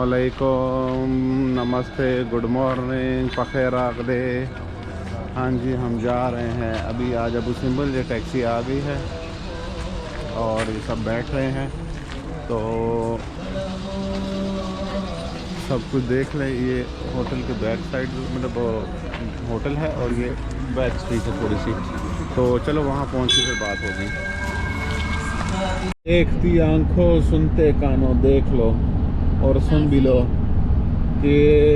वालेकुम, नमस्ते, good morning, पखेर आगदे। हाँ जी, हम जा रहे हैं अभी। आज अबू सिंबल ये टैक्सी आ गई है और ये सब बैठ रहे हैं, तो सब कुछ देख लें। ये होटल के बैक साइड मतलब होटल है और ये बैक स्ट्रीट है थोड़ी सी, तो चलो वहाँ पहुँची फिर बात होगी। देखती आंखों सुनते कानों, देख लो और सुन भी लो कि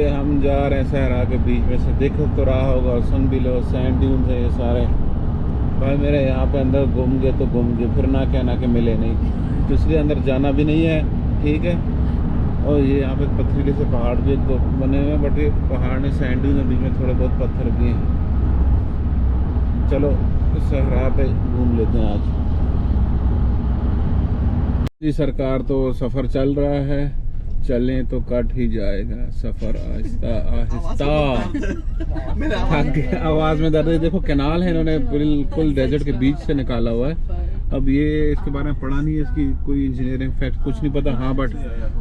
हम जा रहे हैं सहरा के बीच में से। दिख तो रहा होगा और सुन भी लो, सैंड ड्यून्स है ये सारे। भाई मेरे यहाँ पे अंदर घूम गए तो घूम गए, फिर ना कहना कि मिले नहीं, तो इसलिए अंदर जाना भी नहीं है, ठीक है। और ये यहाँ पे पथरीले से पहाड़ भी तो बने हुए हैं, बट ये पहाड़ नहीं, सैंड ड्यून्स है, बीच में थोड़े बहुत पत्थर भी हैं। चलो सहरा पे घूम लेते हैं आज। जी सरकार, तो सफ़र चल रहा है, चलें तो कट ही जाएगा सफ़र आहिस्ता आहिस्ता। आवाज़ में दर्द है। देखो कैनाल है, इन्होंने बिल्कुल डेजर्ट के बीच से निकाला हुआ है। अब ये इसके बारे में पढ़ा नहीं है, इसकी कोई इंजीनियरिंग फैक्ट कुछ नहीं पता। हाँ बट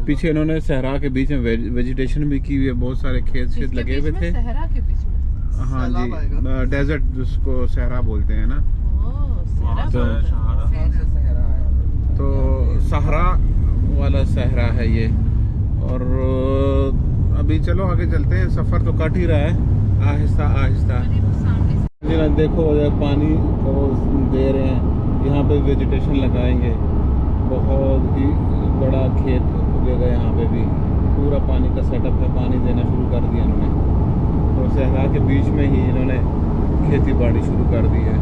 पीछे इन्होंने सहरा के बीच में वेजिटेशन भी की हुई है, बहुत सारे खेत लगे हुए थे। सहरा के बीच में? हाँ जी, डेजर्ट जिसको सहरा बोलते हैं ना, तो सहरा वाला सहरा है ये। और अभी चलो आगे चलते हैं, सफ़र तो कट ही रहा है आहिस्ता आहिस्ता। देखो पानी को दे रहे हैं, यहाँ पे वेजिटेशन लगाएंगे, बहुत ही बड़ा खेत उगेगा यहाँ पे भी, पूरा पानी का सेटअप है, पानी देना शुरू कर दिया इन्होंने। और सहरा के बीच में ही इन्होंने खेती बाड़ी शुरू कर दी है।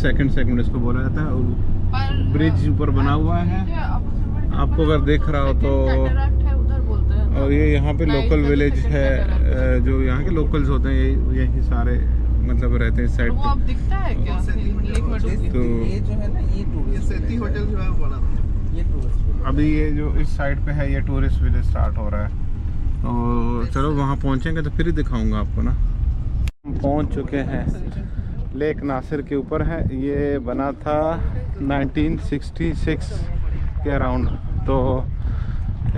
सेकंड सेगमेंट इसको बोला जाता है, और ब्रिज ऊपर बना हुआ है, आपको अगर दिख रहा हो तो। और ये यहाँ पे लोकल विलेज है, जो यहाँ के लोकल्स होते हैं यही सारे मतलब रहते हैं साइड पे। दिखता है क्या? तो ये जो है ना, ये सेती होटल जो है बड़ा, ये टूरिस्ट अभी ये जो इस साइड पे है, ये टूरिस्ट विलेज स्टार्ट हो रहा है। तो चलो वहाँ पहुँचेंगे तो फिर ही दिखाऊंगा आपको ना। हम पहुँच चुके हैं, लेक नासिर के ऊपर है। ये बना था 1966 के अराउंड, तो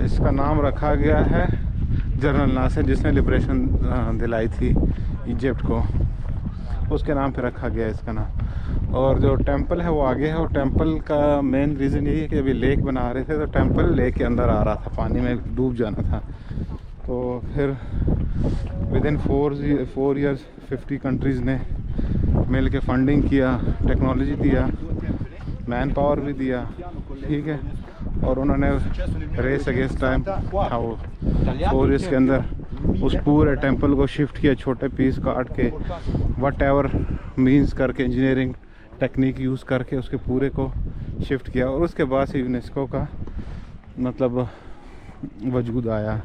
इसका नाम रखा गया है जनरल नासिर, जिसने लिबरेशन दिलाई थी इजिप्ट को, उसके नाम पे रखा गया इसका नाम। और जो टेंपल है वो आगे है, और टेंपल का मेन रीज़न यही है कि अभी लेक बना रहे थे तो टेंपल लेक के अंदर आ रहा था, पानी में डूब जाना था। तो फिर विदिन 4 years 50 कंट्रीज़ ने मिल के फंडिंग किया, टेक्नोलॉजी दिया, मैन पावर भी दिया, ठीक है। और उन्होंने रेस अगेंस्ट टाइम था वो 4 years के अंदर उस पूरे टेंपल को शिफ्ट किया, छोटे पीस काट के, वट एवर मीन्स करके, इंजीनियरिंग टेक्निक यूज़ करके उसके पूरे को शिफ्ट किया। और उसके बाद से यूनेस्को का मतलब वजूद आया।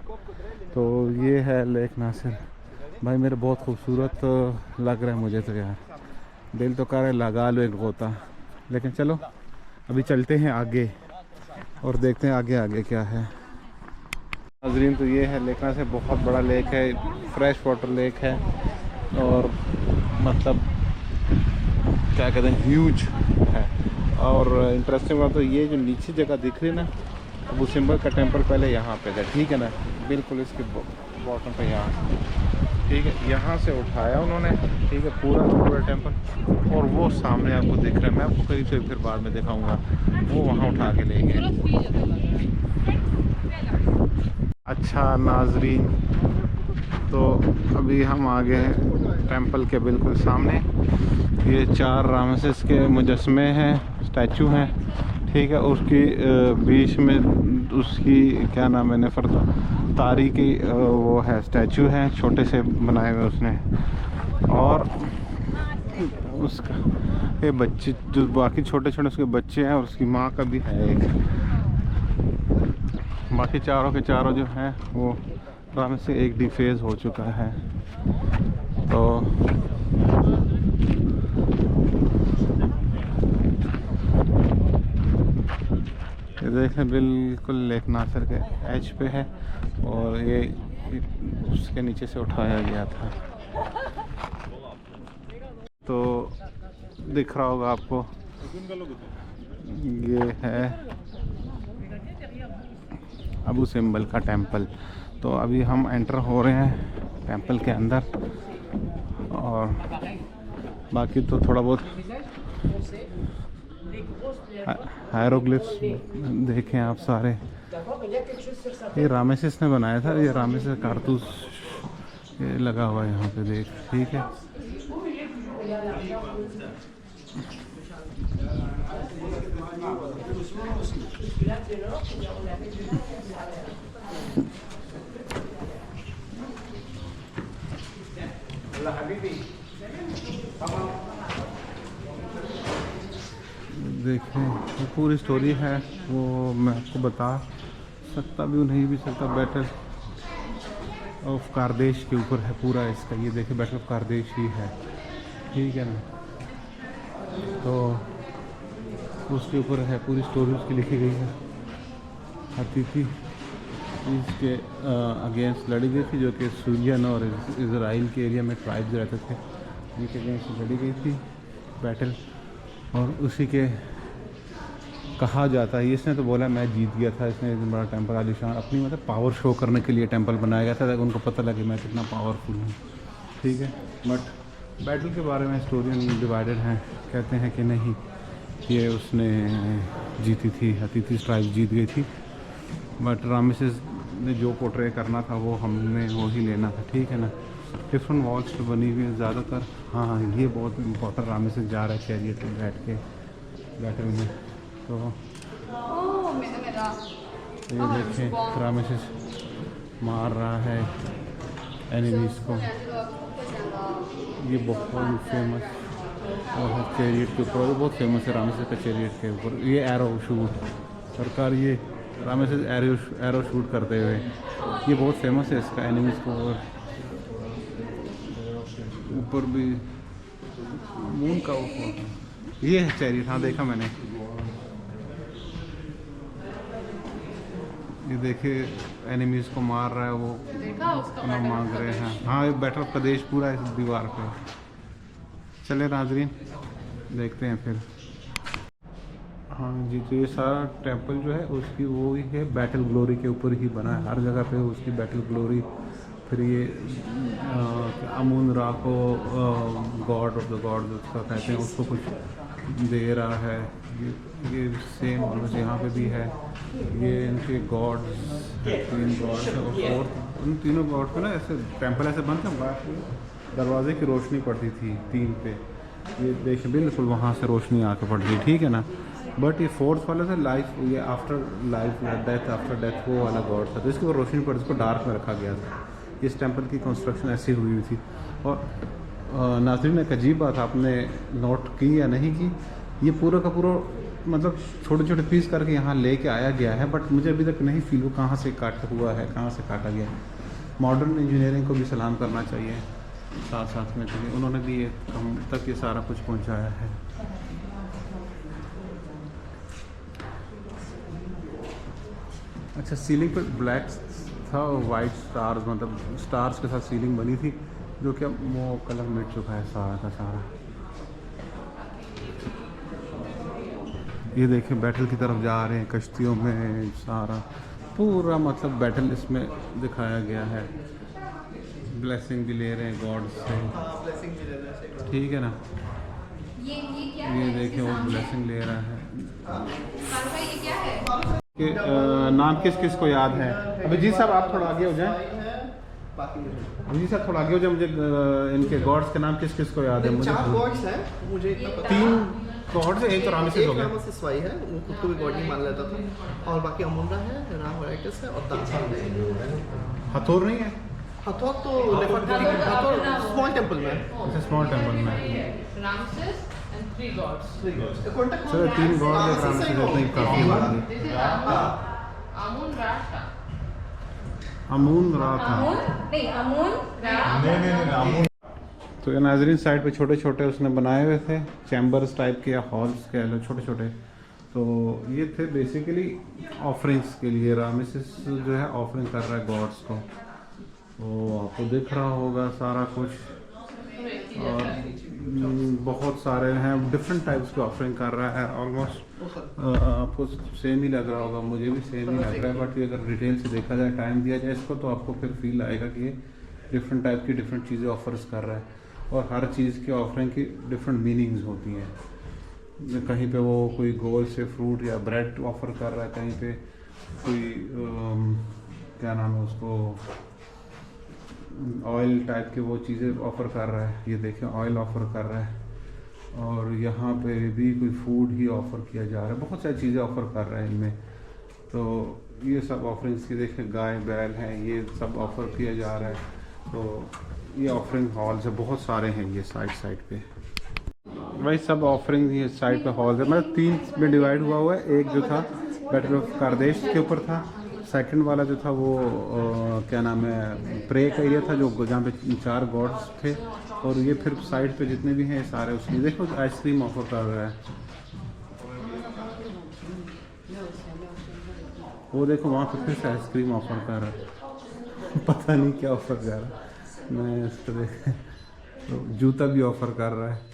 तो ये है लेक नासिर। भाई मेरे बहुत खूबसूरत लग रहा है मुझे तो यार, दिल तो कर रहा है लगा लो एक गोता। लेकिन चलो अभी चलते हैं आगे और देखते हैं आगे आगे क्या है। नाज़रीन, तो ये है लेक नासिर, बहुत बड़ा लेक है, फ्रेश वाटर लेक है, और मतलब क्या कहते हैं, ह्यूज है। और इंटरेस्टिंग बात तो ये जो नीचे जगह दिख रही है ना, अबू सिंबल का टेंपल पहले यहाँ पे था, ठीक है ना, बिल्कुल इसके बॉटम पे यहाँ, ठीक है, यहाँ से उठाया उन्होंने, ठीक है, पूरा टेंपल। और वो सामने आपको दिख रहा है, मैं आपको करीब से फिर बाद में दिखाऊंगा, वो वहाँ उठा के ले गए। अच्छा नाजरीन, तो अभी हम आ गए हैं टेंपल के बिल्कुल सामने। ये 4 रामसेस के मुजस्मे हैं, स्टैचू हैं, ठीक है। उसकी बीच में उसकी क्या नाम है, तारी की वो है, स्टैचू है, छोटे से बनाए हुए उसने। और उसका ये बच्चे जो बाकी छोटे छोटे उसके बच्चे हैं, और उसकी माँ का भी है एक। बाकी चारों के चारों जो हैं वो राम से एक डिफेज हो चुका है। तो ये देखें बिल्कुल लेक नासिर के एज पे है, और ये उसके नीचे से उठाया गया था। तो दिख रहा होगा आपको, ये है अबू सिम्बल का टेंपल। तो अभी हम एंटर हो रहे हैं टेंपल के अंदर, और बाकी तो थोड़ा बहुत हायरोग्लिफ्स देखें आप सारे। ये रामेसिस ने बनाया था, ये रामेसिस कारतूस ये लगा हुआ है यहाँ पे, देख ठीक है। देखें ये पूरी स्टोरी है, वो मैं आपको बता सकता भी नहीं भी सकता। बैटल ऑफ कारदेश के ऊपर है पूरा इसका, ये देखिए बैटल ऑफ कारदेश ही है, ठीक है ना। तो उसके ऊपर है पूरी स्टोरी, उसकी लिखी गई है। हतीती इसके अगेंस्ट लड़ी गई थी, जो कि सूरियन और इज़राइल के एरिया में ट्राइब्स रहते थे, इनके अगेंस्ट लड़ी गई थी बैटल। और उसी के कहा जाता है, इसने तो बोला मैं जीत गया था, इसने इतना बड़ा टेंपल आलिशान अपनी मतलब पावर शो करने के लिए टेंपल बनाया गया था, ताकि उनको पता लगे मैं कितना पावरफुल हूँ, ठीक है। बट बैटल के बारे में स्टोरियन डिवाइडेड हैं, कहते हैं कि नहीं ये उसने जीती थी, हतीती ट्राइब जीत गई थी। बट रामेसिस ने जो पोर्ट्रे करना था वो हमने वो ही लेना था, ठीक है ना। डिफरेंट वॉल्स पे बनी हुई है ज़्यादातर। हाँ ये बहुत इम्पोर्टेंट, रामेसिस जा रहा है चैरियट में बैठ के बैटल में। तो ये देखें रामेसिस मार रहा है एनिमीज़ को। ये बहुत फेमस और चैरियट के ऊपर, वो बहुत फेमस है रामेसिस का चैरियट के ऊपर। ये एरो शूट सरकार, ये रामेसिस एरो शूट करते हुए, ये बहुत फेमस है इसका एनिमीज़ को। और ऊपर भी मून का ऊपर ये है चैरियट, हाँ देखा मैंने। ये देखिए एनिमीज़ को मार रहा है वो, अपना मांग रहे हैं। हाँ ये बैटल ऑफ प्रदेश पूरा इस दीवार पे। चले नाजरीन देखते हैं फिर। हाँ जी, तो ये सारा टेंपल जो है उसकी वो ही है, बैटल ग्लोरी के ऊपर ही बना है, हर जगह पे उसकी बैटल ग्लोरी। फिर ये अमून रा को गॉड ऑफ द गॉड जो उसका कहते हैं उसको कुछ दे रहा है। ये सेम ऑलमोस्ट यहाँ पे भी है। ये इनके गॉड्स है, 3 गॉड्स है, और फोर्थ उन तीनों गॉड पे ना ऐसे टेंपल ऐसे बंद था, दरवाजे की रोशनी पड़ती थी 3 पे, ये देखिए बिल्कुल वहाँ से रोशनी आके पड़ती, ठीक है ना। बट ये फोर्थ वाला था लाइफ, ये after life death, after death वो वाला गॉड था, तो इसके ऊपर रोशनी पड़ती, इसको डार्क में रखा गया था। इस टेंपल की कंस्ट्रक्शन ऐसी हुई थी। और नाज़रीन एक अजीब बात आपने नोट की या नहीं की, ये पूरा का पूरा मतलब छोटे छोटे पीस करके यहाँ लेके आया गया है, बट मुझे अभी तक नहीं फील हुआ कहाँ से काटा हुआ है, कहाँ से काटा गया है। मॉडर्न इंजीनियरिंग को भी सलाम करना चाहिए साथ साथ में, क्योंकि उन्होंने भी ये हम तक ये सारा कुछ पहुँचाया है। अच्छा, सीलिंग पर ब्लैक था और वाइट स्टार्स, मतलब स्टार्स के साथ सीलिंग बनी थी, जो कि अब वो कलर मिट चुका है सारा का सारा। ये देखें बैटल की तरफ जा रहे हैं कश्तियों में, सारा पूरा मतलब बैटल इसमें दिखाया गया है। ब्लेसिंग भी ले रहे हैं गॉड से, ठीक है ना। ये देखें वो ब्लेसिंग ले रहा है। ये क्या है? कि नाम किस किस को याद है? अभिजीत साहब आप थोड़ा आगे हो जाएं। अभिजीत साहब थोड़ा आगे हो जाए, मुझे इनके गॉड्स के नाम किस किस को याद है? मुझे 4 गॉड्स हैं, मुझे इतना पता 3 गॉड्स हैं, एक तो रामेसिस हो गया। रामेसिस वाई है, वो खुद को भी गॉड नहीं मान लेता था, और बाकी अमुंडा है, रामराइटस है और तासा है। हथौर नहीं है? हथौर तो हथौर स्मॉल टेंपल में है। अच्छा, स्मॉल टेंपल में। Ramesses and 3 gods. चलो 3 गॉड है, रामेसिस इतना ही काफी होगी। This is Amun Ra. अमून रा था। Amun Ra. तो ये नाजरीन साइड पे छोटे छोटे उसने बनाए हुए थे चैम्बर्स टाइप के या हॉल्स कह लो, छोटे छोटे। तो ये थे बेसिकली ऑफरिंग्स के लिए। रामेसिस जो है ऑफरिंग कर रहा है गॉड्स को, तो आपको दिख रहा होगा सारा कुछ। और बहुत सारे हैं, डिफरेंट टाइप्स की ऑफरिंग कर रहा है। ऑलमोस्ट आपको सेम ही लग रहा होगा, मुझे भी सेम ही लग रहा है, बट अगर डिटेल से देखा जाए, टाइम दिया जाए इसको, तो आपको फिर फील आएगा कि ये डिफरेंट टाइप की डिफरेंट चीज़ें ऑफर्स कर रहा है, और हर चीज़ की ऑफरिंग की डिफरेंट मीनिंग्स होती हैं। कहीं पे वो कोई गोल से फ्रूट या ब्रेड ऑफ़र कर रहा है, कहीं पे कोई क्या नाम है उसको, ऑयल टाइप के वो चीज़ें ऑफ़र कर रहा है। ये देखें, ऑयल ऑफ़र कर रहा है, और यहाँ पे भी कोई फूड ही ऑफ़र किया जा रहा है, बहुत सारी चीज़ें ऑफ़र कर रहा है इनमें। तो ये सब ऑफरिंग्स की देखें, गाय बैल हैं, ये सब ऑफ़र किया जा रहा है। तो ये ऑफरिंग हॉल्स है, बहुत सारे हैं ये साइड पे। वही सब ऑफरिंग ये साइड पे हॉल्स है, मतलब 3 में डिवाइड हुआ है। एक जो था बैटल ऑफ कारदेश के ऊपर था, सेकंड वाला जो था वो क्या नाम है, प्रे का एरिया था, जो जहाँ पे 4 गॉड्स थे, और ये फिर साइड पे जितने भी हैं सारे उसमें देखो आइसक्रीम ऑफर कर रहा है। वो देखो वहाँ पे फिर से आइसक्रीम ऑफर कर रहा है पता नहीं क्या ऑफर कर रहा है, मैं इसको देख तो जूता भी ऑफर कर रहा है।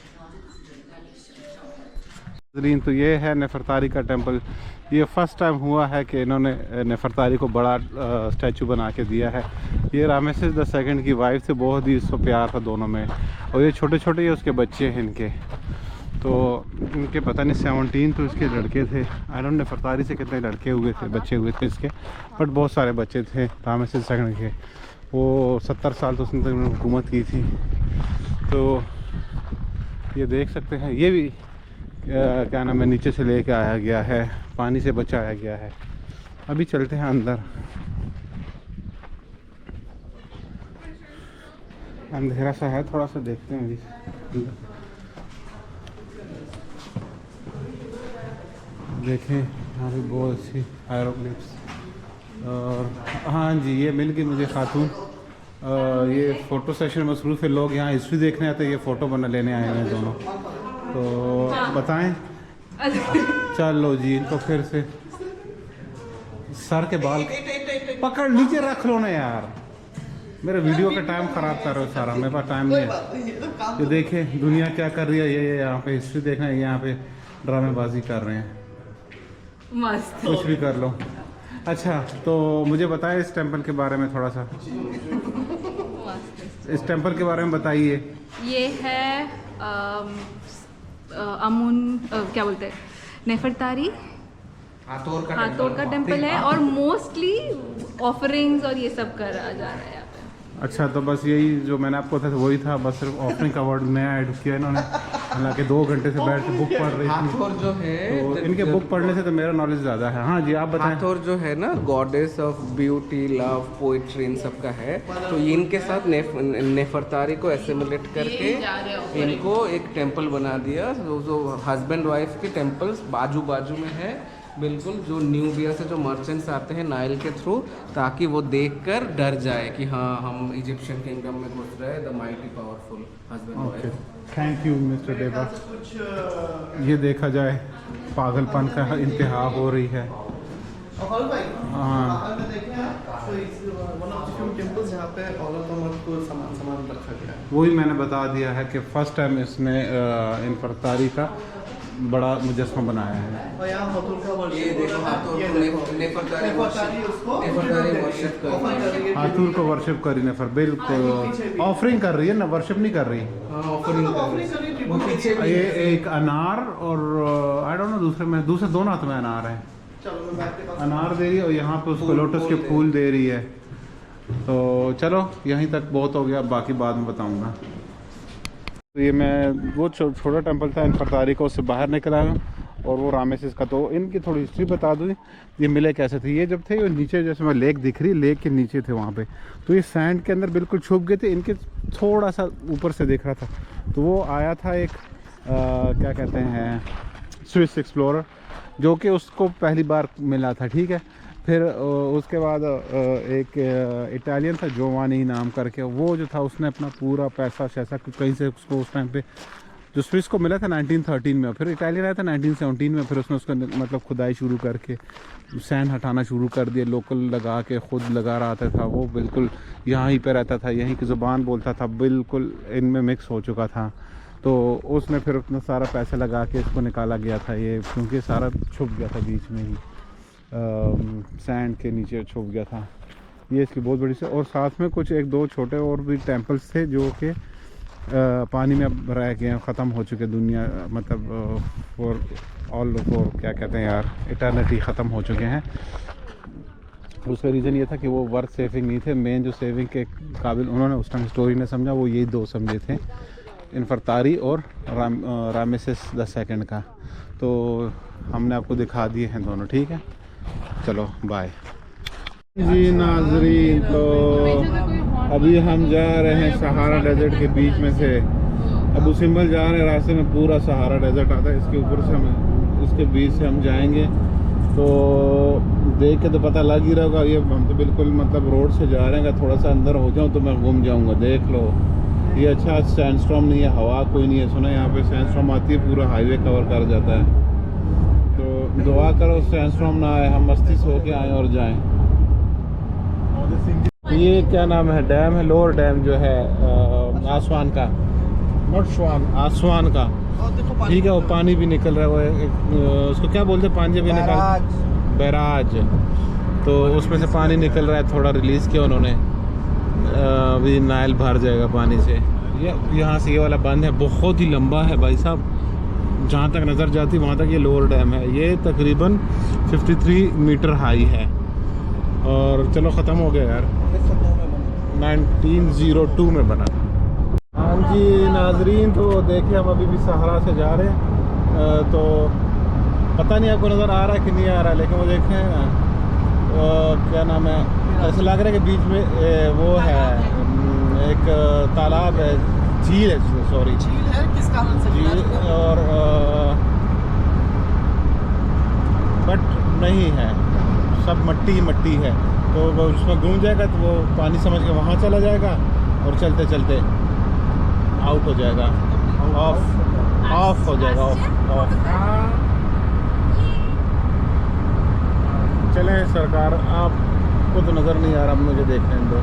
तो ये है नेफरतारी का टेंपल। ये फर्स्ट टाइम हुआ है कि इन्होंने नेफरतारी को बड़ा स्टैचू बना के दिया है। ये रामेसेस II की वाइफ से बहुत ही इसको प्यार था दोनों में, और ये छोटे छोटे ये उसके बच्चे हैं इनके, तो इनके पता नहीं 17 तो इसके लड़के थे। आई डोंट नो नेफरतारी से कितने लड़के हुए थे, बच्चे हुए थे इसके, बट बहुत सारे बच्चे थे रामेसेस II के। वो 70 साल तो उसने तक हुकूमत की थी। तो ये देख सकते हैं, ये भी क्या नाम है, नीचे से लेके आया गया है, पानी से बचाया गया है। अभी चलते हैं अंदर, अंधेरा सा है, थोड़ा सा देखते हैं जी। देखें यहाँ पे बहुत अच्छी हायरोग्लिफ्स, और हाँ जी ये मिल गई मुझे खातून। ये फ़ोटो सेशन मसरूफ़ है, लोग यहाँ हिस्ट्री देखने आते हैं, ये फ़ोटो बना लेने आए हैं दोनों। तो बताएं, चलो जी इनको फिर से सर के बाल पकड़ नीचे रख लो ना यार, मेरे वीडियो का टाइम ख़राब कर रहे हो सारा, मेरे पास टाइम नहीं है। ये देखें दुनिया क्या कर रही है, ये यहाँ पे हिस्ट्री देखना है, यहाँ पे ड्रामेबाजी कर रहे हैं, मस्त कुछ भी कर लो। अच्छा तो मुझे बताएं इस टेंपल के बारे में थोड़ा सा, इस टेंपल के बारे में बताइए। ये है अमुन क्या बोलते हैं, नेफरतारी हाथोर का टेंपल है, और मोस्टली ऑफरिंग्स और ये सब करा जा रहा है यहाँ पे। अच्छा तो बस यही जो मैंने आपको था वही था, बस सिर्फ ऑफरिंग का वर्ड नया ऐड किया इन्होंने। हालांकि 2 घंटे से बैठ के बुक पढ़ रही थी, हाथोर जो है तो इनके बुक पढ़ने से तो मेरा नॉलेज ज़्यादा है। हाँ जी आप बताएं। हाथोर जो है ना, goddess of beauty, love, poetry, इन सब का है। तो इनके साथ नेफरतारी को एसिमुलेट करके इनको एक टेंपल बना दिया। जो हस्बैंड वाइफ के टेंपल्स बाजू बाजू में है बिल्कुल, जो न्यूबिया से जो मर्चेंट्स आते हैं नाइल के थ्रू, ताकि वो देखकर डर जाए कि हाँ हम इजिप्शियन किंगडम में घुस रहे हैं, the mighty powerful husband wife. Thank you mister देवा। ये देखा जाए पागलपन का इंतहा हो रही है। हाँ वही मैंने बता दिया है कि फर्स्ट टाइम इसने नेफरतारी का बड़ा मुजस्समा बनाया है। ये देखो हाथुर को वर्शिप करी नेफर, बिल्कुल ऑफरिंग कर रही है ना, वर्शिप नहीं कर रही। ये एक अनार और आई डोंट नो दूसरे 2 हाथ में अनार है, अनार दे रही है, और यहाँ पे उसको लोटस के फूल दे रही है। तो चलो यहीं तक बहुत हो गया, बाकी बाद में बताऊँगा। तो ये मैं वो छोटा टेंपल था नेफरतारी का, उससे बाहर निकला हूँ, और वो रामेसेस का। तो इनकी थोड़ी हिस्ट्री बता दूँ, ये मिले कैसे थे। ये जब थे ये नीचे, जैसे मैं लेक दिख रही, लेक के नीचे थे वहाँ पे, तो ये सैंड के अंदर बिल्कुल छुप गए थे, इनके थोड़ा सा ऊपर से देख रहा था। तो वो आया था एक क्या कहते हैं स्विस एक्सप्लोरर, जो कि उसको पहली बार मिला था, ठीक है। फिर उसके बाद एक इटालियन था जोवानी नाम करके, वो जो था उसने अपना पूरा पैसा शैसा कहीं से उसको उस टाइम पे जो स्विस को मिला था 1913 में, फिर इटालियन आया था 1917 में, फिर उसने उसका मतलब खुदाई शुरू करके सैंड हटाना शुरू कर दिया, लोकल लगा के खुद लगा रहा था। वो बिल्कुल यहाँ ही पे रहता था, यहीं की ज़ुबान बोलता था, बिल्कुल इनमें मिक्स हो चुका था। तो उसने फिर उतना सारा पैसा लगा के इसको निकाला गया था ये, क्योंकि सारा छुप गया था बीच में ही, सैंड के नीचे छुप गया था। ये इसकी बहुत बड़ी से, और साथ में कुछ एक दो छोटे और भी टेम्पल्स थे जो कि पानी में अब रह गए हैं, ख़त्म हो चुके दुनिया, मतलब फॉर ऑल फॉर क्या कहते हैं यार, इटर्निटी ख़त्म हो चुके हैं। उसका रीज़न ये था कि वो वर्थ सेविंग नहीं थे। मेन जो सेविंग के काबिल उन्होंने उस टाइम स्टोरी ने समझा, वो यही दो समझे थे, नेफरतारी और रामेसेस II का। तो हमने आपको दिखा दिए हैं दोनों, ठीक है, चलो बाय जी नाजरीन। तो अभी हम जा रहे हैं सहारा डेजर्ट के बीच में से, अबू सिंबल जा रहे हैं, रास्ते में पूरा सहारा डेजर्ट आता है, इसके ऊपर से हम, इसके बीच से हम जाएंगे। तो देख के तो पता लग ही रहा होगा, ये हम तो बिल्कुल मतलब रोड से जा रहे हैं, थोड़ा सा अंदर हो जाऊँ तो मैं घूम जाऊँगा। देख लो ये अच्छा सैंडस्टॉर्म नहीं है, हवा कोई नहीं है, सुना यहाँ पे सैंडस्टॉर्म आती है पूरा हाईवे कवर कर जाता है। तो दुआ करो सैंडस्टॉर्म ना आए, हम मस्ती से होके आएँ और जाएँ। ये क्या नाम है, डैम है, लोअर डैम जो है आसवान का, आसवान का, ठीक है, वो पानी भी निकल रहा है, वो उसको क्या बोलते हैं पानी भी निकल, बैराज। तो उसमें से पानी निकल रहा है, थोड़ा रिलीज़ किया उन्होंने, अभी नाइल भर जाएगा पानी से। ये यहाँ से ये वाला बंद है, बहुत ही लंबा है भाई साहब, जहाँ तक नज़र जाती वहाँ तक ये लोअर डैम है। ये तकरीबन 53 मीटर हाई है, और चलो ख़त्म हो गया यार, 1902 में बना। हाँ जी नाजरीन, तो देखिए हम अभी भी सहारा से जा रहे हैं, तो पता नहीं आपको नज़र आ रहा है कि नहीं आ रहा है, लेकिन वो देखें क्या नाम है, ऐसा लग रहा है कि बीच में वो है, एक तालाब है, झील है, सॉरी झील है, किस कारण से झील, और बट नहीं है, सब मट्टी ही मट्टी है। तो वो उसमें घूम जाएगा तो वो पानी समझ के वहाँ चला जाएगा, और चलते चलते आउट हो जाएगा, ऑफ हो जाएगा, ऑफ। चलें सरकार, आपको तो नज़र नहीं आ रहा, मुझे देखने दो।